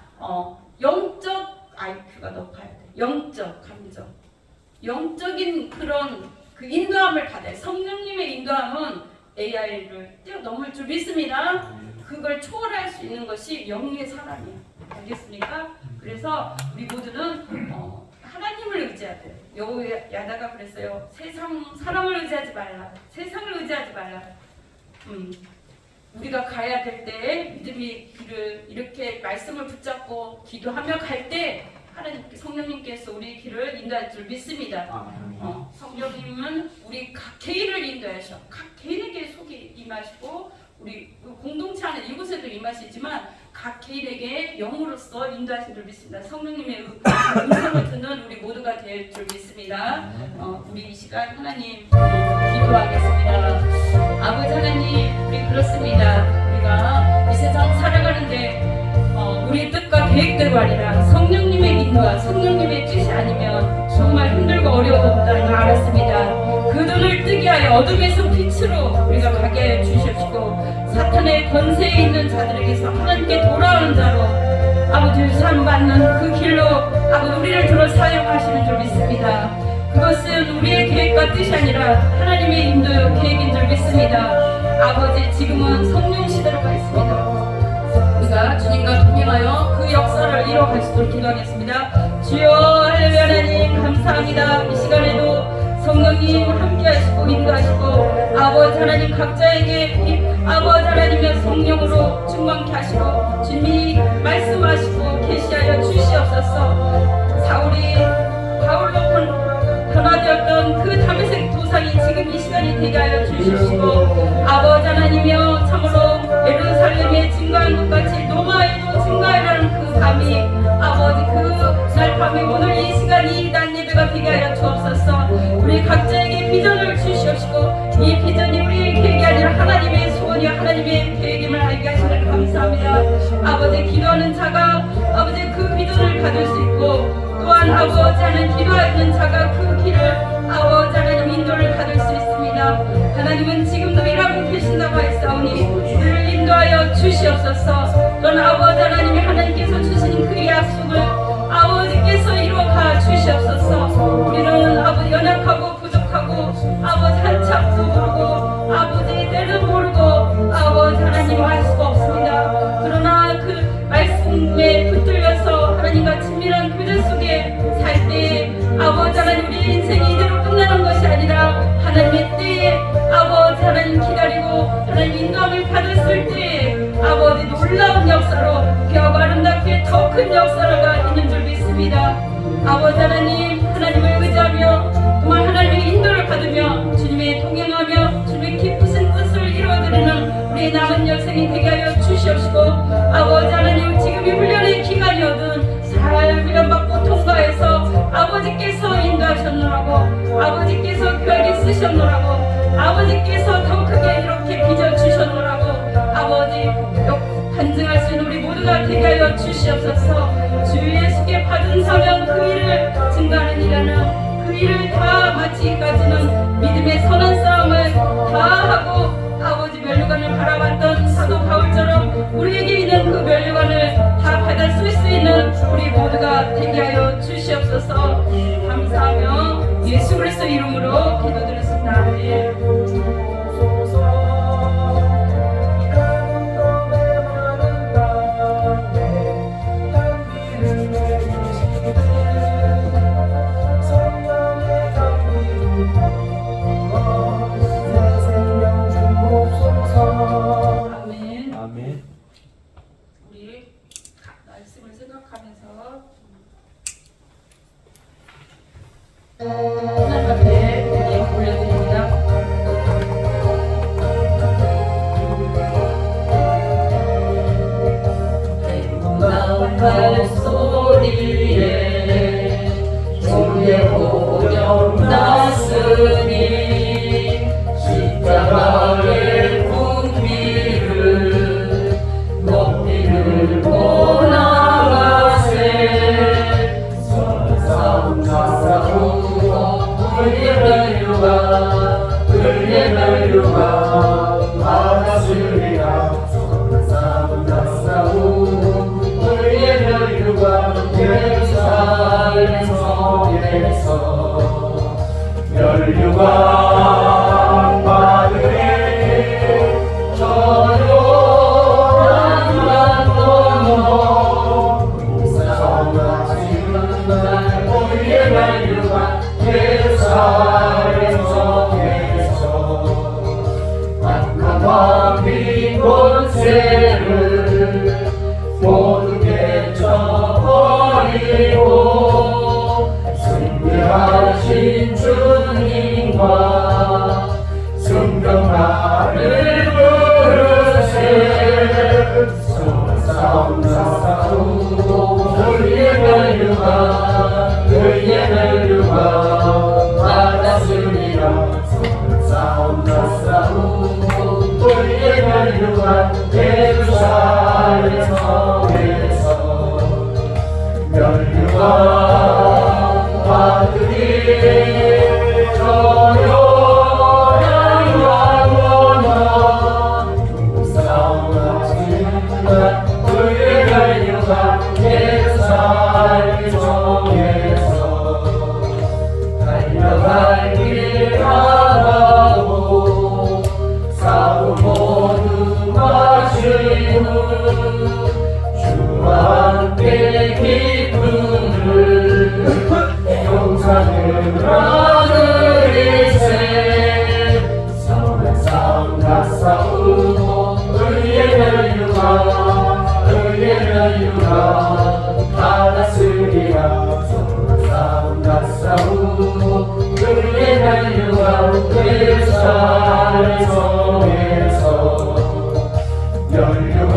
영적 IQ가 높아야 돼. 영적 감정, 영적인 그런 그 인도함을 받아요. 성령님의 인도함은 AI를 뛰어넘을 줄 믿습니다. 그걸 초월할 수 있는 것이 영의 사람이에요. 알겠습니까? 그래서 우리 모두는 하나님을 의지해야 돼요. 여호야다가 그랬어요. 세상 사람을 의지하지 말라. 세상을 의지하지 말라. 우리가 가야 될 때 믿음의 길을 이렇게 말씀을 붙잡고 기도하며 갈 때 하나님 성령님께서 우리 길을 인도할 줄 믿습니다. 성령님은 우리 각 개인을 인도하셔. 각 개인에게 속이 임하시고 우리 공동체 안에 이곳에도 임하시지만 각 개인에게 영으로서 인도하신 줄 믿습니다. 성령님의 음성을 듣는 우리 모두가 될 줄 믿습니다. 우리 이 시간 하나님 기도하겠습니다. 아버지 하나님, 우리 그렇습니다. 우리가 이 세상 살아가는데 우리의 뜻과 계획대로 아니라 성령님의 인도와 성령님의 뜻이 아니면 정말 힘들고 어려웠다는 걸 알았습니다. 그 눈을 뜨게 하여 어둠에서 빛으로 우리가 가게 하여 주십시고 사탄의 권세에 있는 자들에게서 하나님께 돌아오는 자로 아버지 사랑받는 그 길로 아버지 우리를 들어 사용하시는 줄 믿습니다. 그것은 우리의 계획과 뜻이 아니라 하나님의 인도 계획인 줄 믿습니다. 아버지 지금은 성령 시대로 가 있습니다. 우리가 주님과 동행하여 그 역사를 이뤄갈 수 있도록 기도하겠습니다. 주여 할렐루야. 하나님 감사합니다. 이 시간에도 성령님 함께 하시고 인도하시고 아버지 하나님 각자에게 아버지 하나님의 성령으로 충만케 하시고 주님이 말씀하시고 계시하여 주시옵소서. 사울이 바울로 변화되었던 그 다메섹 도상이 지금 이 시간이 되게 하여 주시고 아버지 하나님이여 참으로 예루살렘에 증거한 것 같이 로마에도 증거하라는 그 밤이 아버지 그날 밤에 오늘 이 시간이 난 예배가 되게 하여 주옵소서. 우리 각자에게 비전을 주시옵시고 이 비전이 우리의 계획이 아니라 하나님의 소원이요 하나님의 계획임을 알게 하시는 감사합니다. 아버지 기도하는 자가 아버지 그 비전을 가질 수 있고 또한 아버지 하나님 기도하는 자가 그 길을 아버지 하나님 인도를 받을 수 있습니다. 하나님은 지금도 일하고 계신다고 하였사오니 우리를 인도하여 주시옵소서. 또한 아버지 하나님이 하나님께서 주신 그 약속을 아버지께서 이루어가 주시옵소서. 우리는 아버지 연약하고 부족하고 아버지 한참도 모르고 아버지 때를 모르고 아버지 하나님 알 수가 없습니다. 그러나 그 말씀에 붙들려서 하나님과 친밀한 교제 속에 살 때 아버지 하나님 우리 인생이 이대로 끝나는 것이 아니라 하나님의 때에 아버지 하나님 기다리고 하나님 인도함을 받았을 때 아버지 놀라운 역사로 귀하고 아름답게 더 큰 역사가 있는 줄 믿습니다. 아버지 하나님 하나님을 의지하며 정말 하나님의 인도를 받으며 주님의 동행하며 주님의 기쁘신 뜻을 이루어드리는 우리 남은 여생이 되게 하여 주시옵시고 아버지 하나님 지금 이 훈련의 기간이거든 잘 훈련받고 통과해서 아버지께서 인도하셨노라고 아버지께서 귀하게 쓰셨노라고 아버지께서 더 크게 이렇게 빚어주셨노라고 아버지 간증할 수 있는 우리 모두가 되게 하여 주시옵소서. 주 예수께 받은 사명 그 일을 증거하는 일하는 그 일을 다 마치기까지는 믿음의 선한 싸움을 다 하고 아버지 면류관을 바라봤던 사도 바울처럼 우리에게 있는 그 면류관을 다 받을 수 있는 우리 모두가 되게 하여 주시옵소서. 감사하며 예수 그리스도 이름으로 기도드렸습니다. 아멘. 아멘. 우리 말씀을 생각하면서 하나님 앞에 우리 올려드립니다. 발소리에 주의 오병 났으니 십자가의 풍비를 높이 들고 나가세 선상 싸우고 을의 멸류가 받았으리라. 선상 싸우고 을의 멸류가 예루살렘 성에서 멸류관 받으리. 저요한 건너 무상하지는 날 우리의 멸류관 예루살렘 성에서 악함과 빈 권세를 모두 깨쳐버리고 승리하신 주님과 승경나를 부르세. 싸움 싸우고 우리의 멸류가 받았으리라. 싸움 싸우고 우리의 멸류가 예루살렘 성에서 멸류가 받으리. 저요한 영원한 싸움하지만 우리의 멸류가 예루살렘 성에서 달려갈 길 가라고 싸움 모두 마신 후 주와 함께 기쁨을 용산을 얻으리세. 선한 싸움 다 싸우고 의의 멸류가 받았으리라. 선한 싸움 다 싸우고 의의 멸류가 예루살렘 성에서 멸류가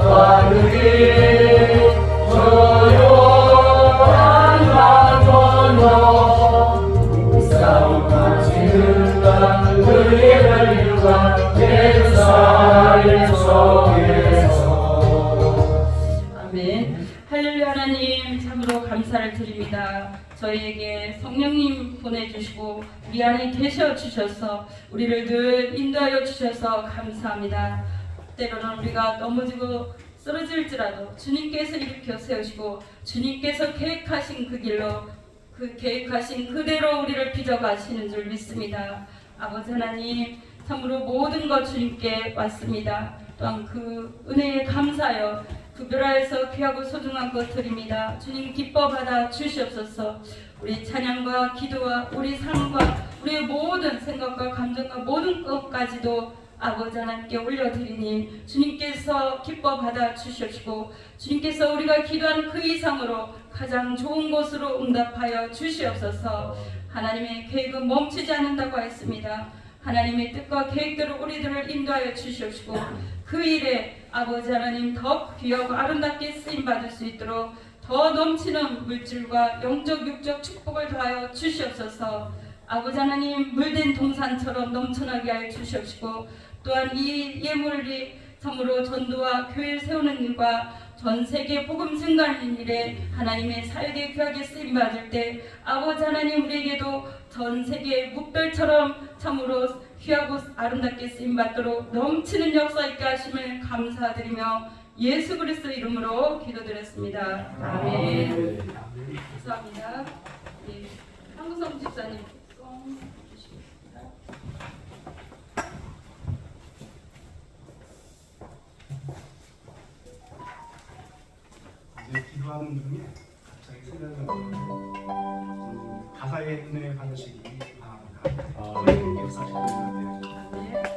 받으리. 저요한 건너 싸움하지는 날 그의 멸류가 예루살렘 성에서. 아멘. 할렐루야. 하나님 참으로 감사를 드립니다. 저희에게 성령님 보내주시고 우리 안에 계셔 주셔서 우리를 늘 인도하여 주셔서 감사합니다. 때로는 우리가 넘어지고 쓰러질지라도 주님께서 일으켜 세우시고 주님께서 계획하신 그 길로 그 계획하신 그대로 우리를 빚어가시는 줄 믿습니다. 아버지 하나님 참으로 모든 것 주님께 왔습니다. 또한 그 은혜에 감사하여 구별하여서 귀하고 소중한 것 드립니다. 주님 기뻐 받아 주시옵소서. 우리 찬양과 기도와 우리 삶과 우리의 모든 생각과 감정과 모든 것까지도 아버지 하나님께 올려드리니 주님께서 기뻐 받아 주시옵시고 주님께서 우리가 기도한 그 이상으로 가장 좋은 곳으로 응답하여 주시옵소서. 하나님의 계획은 멈추지 않는다고 했습니다. 하나님의 뜻과 계획대로 우리들을 인도하여 주시옵시고 그 일에 아버지 하나님 더 귀하고 아름답게 쓰임받을 수 있도록 더 넘치는 물질과 영적 육적 축복을 더하여 주시옵소서. 아버지 하나님 물된 동산처럼 넘쳐나게 하여 주시옵시고 또한 이 예물이 참으로 전도와 교회를 세우는 일과 전 세계 복음 증가하는 일에 하나님의 사역에 귀하게 쓰임 받을 때 아버지 하나님 우리에게도 전 세계 묵별처럼 참으로 귀하고 아름답게 쓰임 받도록 넘치는 역사 있게 하심을 감사드리며 예수 그리스도 이름으로 기도드렸습니다. 아멘. 감사합니다. 네, 한구성 집사님 송 주시겠습니다. 이제 기도하는 중에 갑자기 생각나는 가사의 은혜 받으시기 바랍니다. 역사실 것인데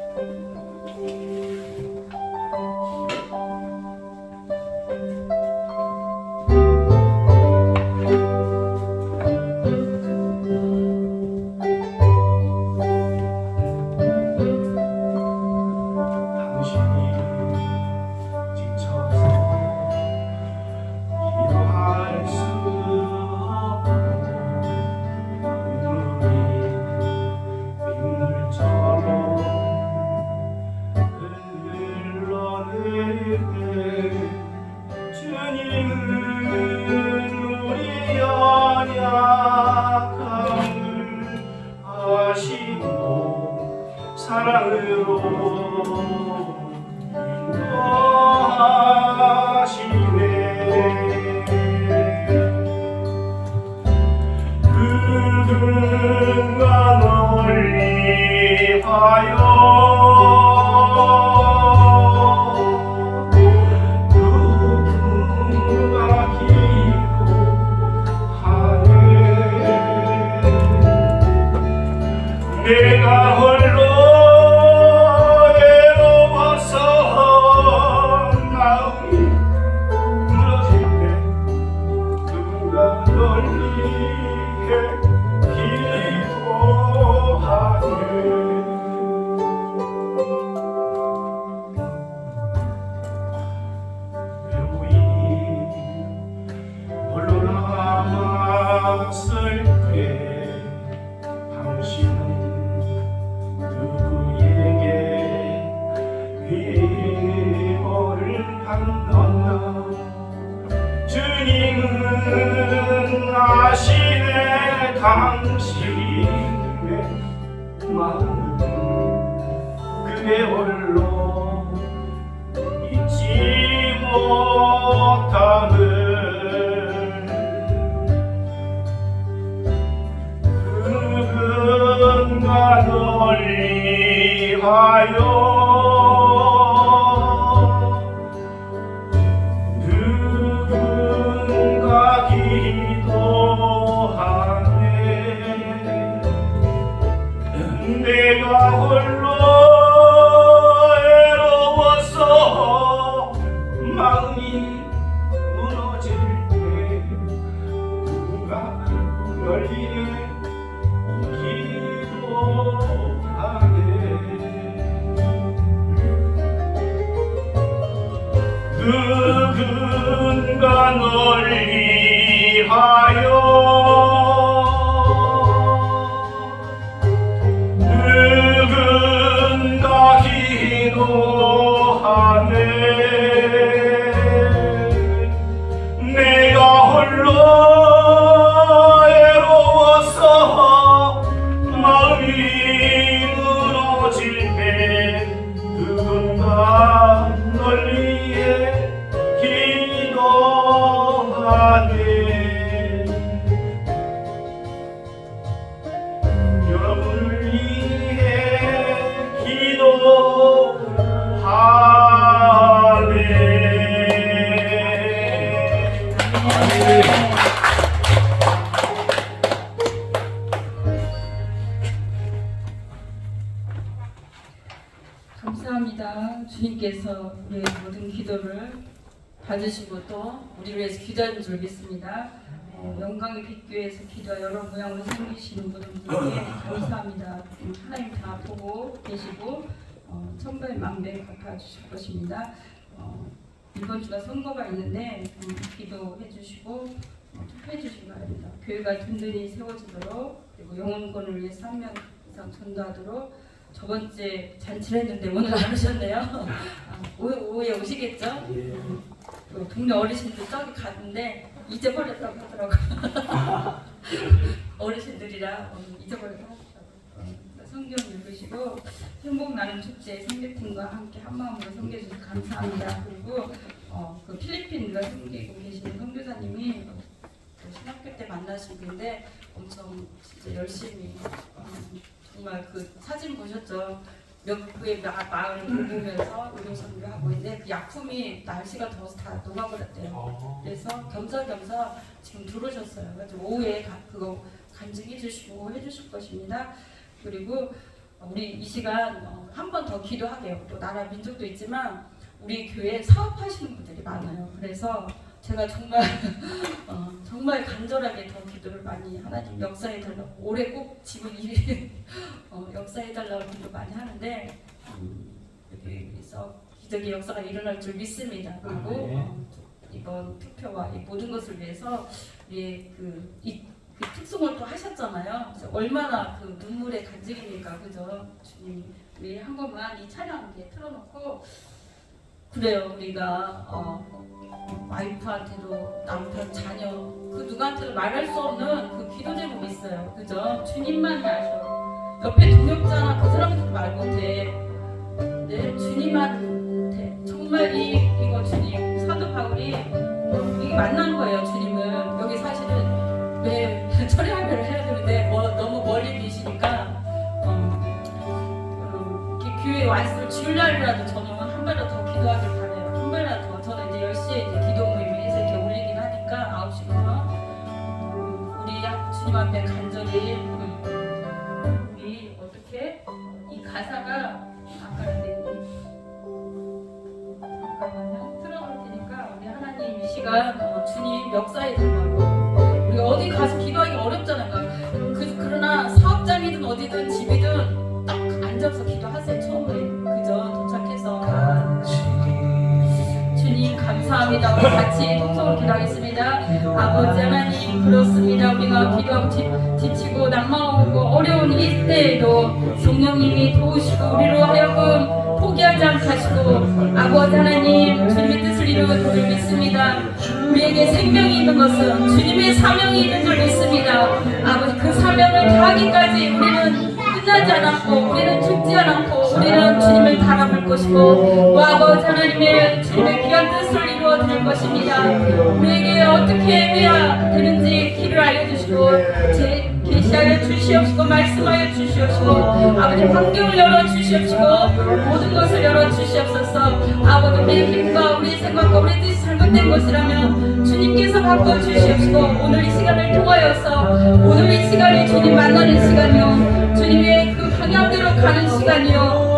사랑으로 인도하시네. 그분과 널리 하여 누가 기도하네. 내가 홀로 주님은 아시네 당신의 마음 그대 홀로 잊지 못함을 그분과 널리 하여 내가 홀로 외로워서 마음이 무너질 때 누가 널 위해 기도하네. 누군가 널 위하여 내가 홀로 외로워서 마음이 무너질 때 누군가 널 위해 기도하네. 여러분을 위해 기도하네. 감사합니다. 주님께서 우리의 모든 기도를 받으시고 또 우리를 위해서 기도하는 줄 믿습니다. 영광의 빛교회에서 기도와 여러 모양으로 섬기시는 모든 분들께 감사합니다. 하나님 다 보고 계시고 천배 만배 갚아주실 것입니다. 이번 주가 선거가 있는데 기도해 주시고 투표해 주시기 바랍니다. 교회가 든든히 세워지도록 그리고 영혼권을 위해 3명 이상 전도하도록 저번 주에 잔치를 했는데 오늘 안 오셨네요. 오후에 오시겠죠? 예. 그 동네 어르신들 저기 갔는데 잊어버렸다고 하더라고요. 어르신들이라 잊어버렸다고 하더라고요. 성경 읽으시고 행복 나눔 축제 선교팀과 함께 한 마음으로 섬겨주셔서 감사합니다. 그리고 그 필리핀과 섬기고 계시는 선교사님이 신학교 때 만나신 분인데 엄청 진짜 열심히 정말 그 사진 보셨죠? 몇 마을을 돌보면서 의료 선교를 하고 있는데 그 약품이 날씨가 더워서 다 녹아버렸대요. 그래서 겸사겸사 지금 들어오셨어요. 그래서 오후에 그거 간증해 주시고 해주실 것입니다. 그리고 우리 이 시간 한 번 더 기도하게요. 또 나라 민족도 있지만 우리 교회에 사업하시는 분들이 많아요. 그래서 제가 정말 정말 간절하게 더 기도를 많이 하나님 역사해달라고 올해 꼭 집을 일이 역사해달라고 기도 많이 하는데 여기서 기적의 역사가 일어날 줄 믿습니다. 그리고 이번 투표와 이 모든 것을 위해서 이 특송을 또 하셨잖아요. 그래서 얼마나 그 눈물의 간증입니까, 그죠? 주님, 우리 한 번만 이 찬양 이렇게 틀어놓고 그래요. 우리가 와이프한테도 남편, 자녀 그 누구한테도 말할 수 없는 그 기도 제목이 있어요, 그죠? 주님만이 아셔. 옆에 동역자나 그 사람들도 말 못해. 네, 주님한테 정말 이거 주님 사도 바울이 이게 만난 거예요. 주님은 여기 사실은 왜 철회하면을 해야 되는데 너무 멀리 계시니까 이렇게 교회에 왔을 주일날이라도 저는 한 발이라도 더 기도하길 바래요. 한 발이라도 더. 저는 이제 10시에 이제 기도 모임에서 이렇게 올리긴 하니까 9시부터 우리 주님 앞에 간절히 우리 어떻게 이 가사가 잠깐만요. 틀어놓을 테니까 우리 하나님 이 시간 주님 역사에 달라고 우리 어디 가서 기도하기 어렵잖아요. 그러나 사업장이든 어디든 집이든 딱 앉아서 기도하세요. 처음에 그죠? 도착해서 주님 감사합니다. 우리 같이 통성으로 기도하겠습니다. 아버지 하나님 그렇습니다. 우리가 기도하고 지치고 낭만하고 어려운 이때에도 성령님이 도우시고 우리로 하여금 포기하지 않게 하시고 아버지 하나님 주님의 뜻을 이루는 줄 믿습니다. 우리에게 생명이 있는 것은 주님의 사명이 있는 줄 믿습니다. 아버지 그 사명을 다하기까지 우리는 끝나지 않았고 우리는 죽지 않았고 우리는 주님을 바라볼 것이고 또 아버지 하나님의 주님의 귀한 뜻을 이루어 드릴 것입니다. 우리에게 어떻게 해야 되는지 길을 알려주시고 계시하여 주시옵시고 말씀하여 주시옵시고 아버지 환경을 열어 주시옵시고 모든 것을 열어 주시옵소서. 아버지 우리의 힘과 우리의 생각과 우리의 뜻이 잘못된 것이라면 주님께서 바꿔 주시옵시고 오늘 이 시간을 통하여서 오늘 이 시간이 주님 만나는 시간이요 주님의 그 방향대로 가는 시간이요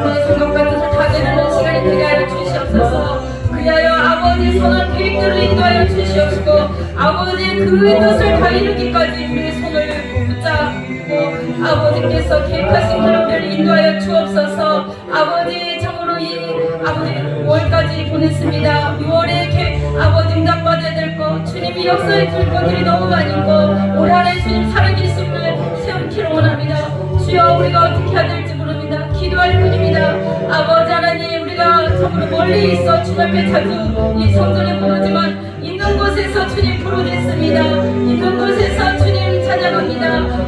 우리의 생각과 뜻을 다 내려는 시간이 되게 하여 주시옵소서. 그리하여 아버지 선한 계획들을 인도하여 주시옵시고 아버지 그 뜻을 다 이루기까지 우리의 손을 붙잡고 아버지께서 계획하신 길로 우리를 인도하여 주옵소서. 아버지 참으로 이 아버지 5월까지 보냈습니다. 6월에 아버지 응답받아야 될 것 주님이 역사에 줄 것들이 너무 많은 올 한해 주님 살아계심을 세우기를 원합니다. 주여 우리가 어떻게 해야 될지 모릅니다. 기도할 뿐입니다. 아버지 하나님 우리가 참으로 멀리 있어 주님 앞에 자주 이 성전에 못 오지만 있는 곳에서 주님 부르짖습니다. 있는 곳에서 주님 찬양합니다.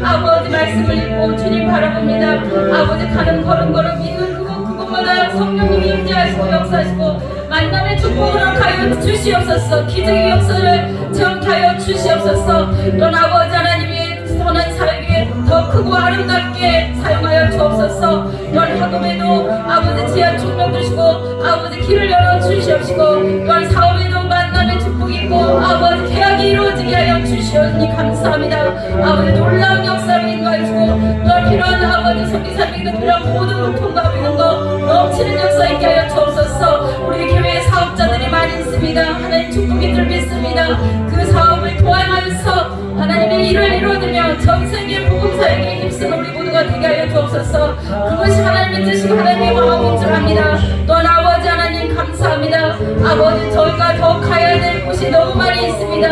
아버지 말씀을 읽고 주님 바라봅니다. 아버지 가는 걸음걸음 있는 그곳마다 성령님이 임재하시고 역사하시고 만남의 축복을 허락하여 주시옵소서. 기적의 역사를 체험하여 주시옵소서. 넌 아버지 하나님의 선한 사역에 더 크고 아름답게 사용하여 주옵소서. 넌 학업에도 아버지 지하 총명 주시고 아버지 길을 열어 주시옵시고 넌 사업에도 만남의 축복이 있고 아버지 계약이 이루어지게 하여 주시오니 감사합니다. 아버지 놀라운 역사를 인도하여 주고 넌 필요한 아버지 성기사님도 필요한 모든 통과 있는 거 넘치는 역사 있게 하여 주옵소서. 우리 교회에 사업자들이 많이 있습니다. 하나님 축복이 줄 믿습니다. 그 사업을 도와하면서 하나님의 일을 이루어내며 전 세계 복음사역에 힘쓰는 우리 모두가 되게 하여 주옵소서. 그것이 하나님의 뜻이고 하나님의 마음인 줄 압니다. 또한 아버지 하나님 감사합니다. 아버지 저희가 더 가야 될 곳이 너무 많이 있습니다.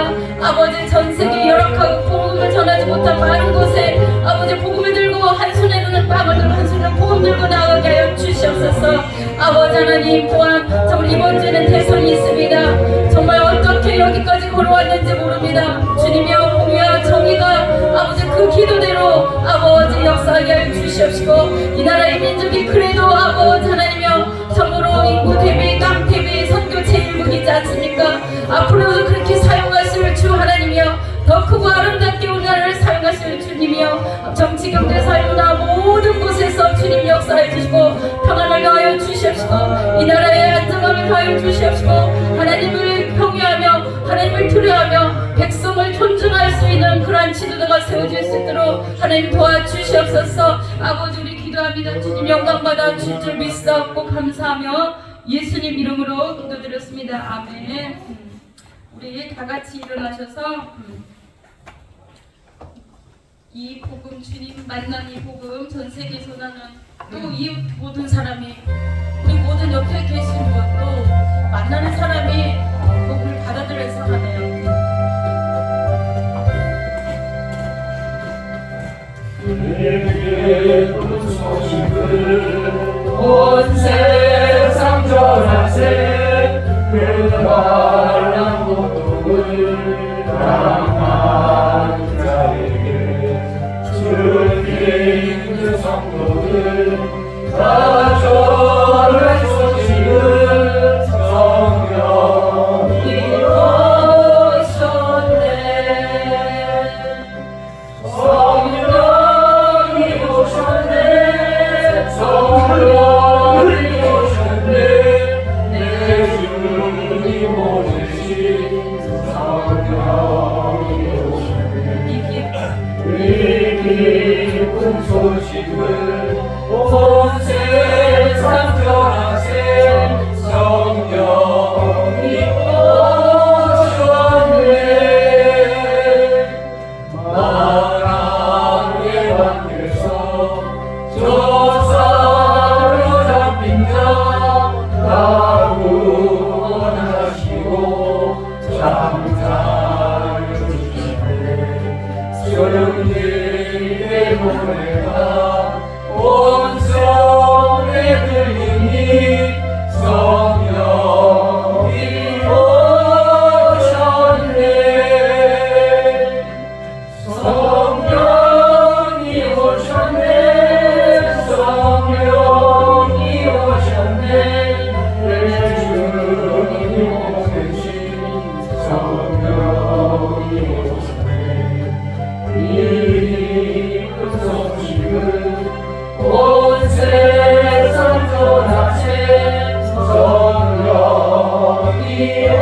아버지 전 세계 열악하고 복음을 전하지 못한 많은 곳에 아버지 아버지 복음을 들고 한 손에는 빵을 들고 한 손에는 복음 들고 나가게 하여 주시옵소서. 아버지 하나님 또한 정말 이번 주에는 대선이 있습니다. 정말 어떻게 여기까지 걸어왔는지 모릅니다. 주님이여 공의와 정의가 아버지 그 기도대로 아버지 역사하게 하여 주시옵시고 이 나라의 민족이 그래도 아버지 하나님이여 참으로 인구 대비 땅 대비 선교 제1국이지 않습니까? 앞으로도 그렇게 사용하실 주 하나님이여 더 크고 아름답게 우리나라를 사용하실 주님이여 정치 경제 사회나 모든 곳에서 주님 역사해 주시고 평안을 가하여 주시옵시고 이 나라의 안정함을 가하여 주시옵시고 하나님을 경외하며 하나님을 두려워하며 백성을 존중할 수 있는 그러한 지도자가 세워질 수 있도록 하나님 도와주시옵소서. 아버지 우리 기도합니다. 주님 영광받아 주실 줄 믿사옵고 감사하며 예수님 이름으로 기도드렸습니다. 아멘. 우리 다 같이 일어나셔서 이 복음 주님 만난 이 복음 전 세계에 전하는 또 이 모든 사람이 우리 모든 옆에 계신 분도 만나는 사람이 복음을 받아들여서 하네요. 우리에게 그 소식을 온 세상 전하세 그 말한 고통을 당한 자에게 주님 그 성도들 다 전할 소식을 성령이 오셨네. 성령이 오셨네. 성령이 오셨네. 내 주님 오신 성령이 오셨네. 이 기쁜 소식을 온 세상 전하세 성령이 오셨네. 마랑의 밖에서 저 사로잡힌 자 구원하시고 장사를 주시네. 소령님의 노래가 온 성에 들리니 성령이 오셨네. 성령이 오셨네. 성령이 오셨네. 내 주님 오신 성령이 오셨네. 이 큰 소식을 온 세상 전하세 성령이 오셨네.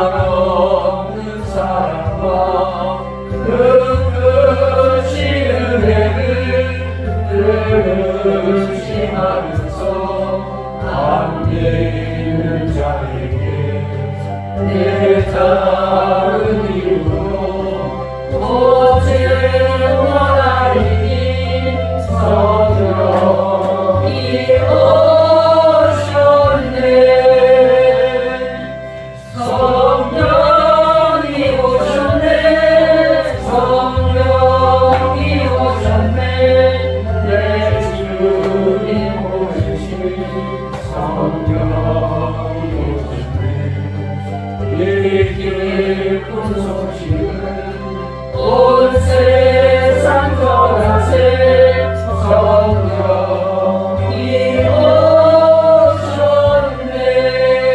한없는 사랑과 그 크신 은혜를 들으시면서 안 믿는 자에게 내 작은 이름으로 오직 원하리니 성령이 오셨네. 성령이 오셨네. 성령이 오셨네. 내 주님 오신 성령이 오셨네. 이 기쁜 소식을 온 세상 전하세 성령이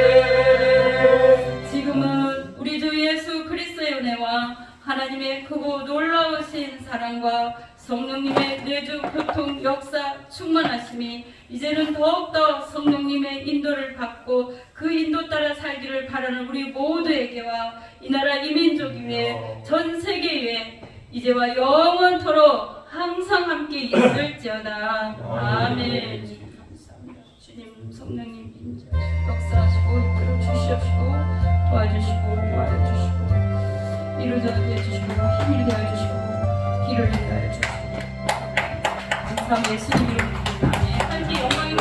오셨네. 지금은 우리 주 예수 그리스도의 은혜와 하나님의 크고 놀라우신 사랑과 성령님의 내주 교통 역사 충만하심이 이제는 더욱더 성령님의 인도를 받고 그 인도 따라 살기를 바라는 우리 모두에게와 이 나라 이민족 위에 전 세계 위에 이제와 영원토록 항상 함께 있을지어다. 아멘. 감사합니다. 주님 성령님 역사하시고 이끌어 주시옵시고 도와주시고 도와주시고 이루어지게 해주시고 힘이 되어주시고 길을 인도하여 주시고 감사합니다. 예수님 이름으로 아멘. 함께 영광이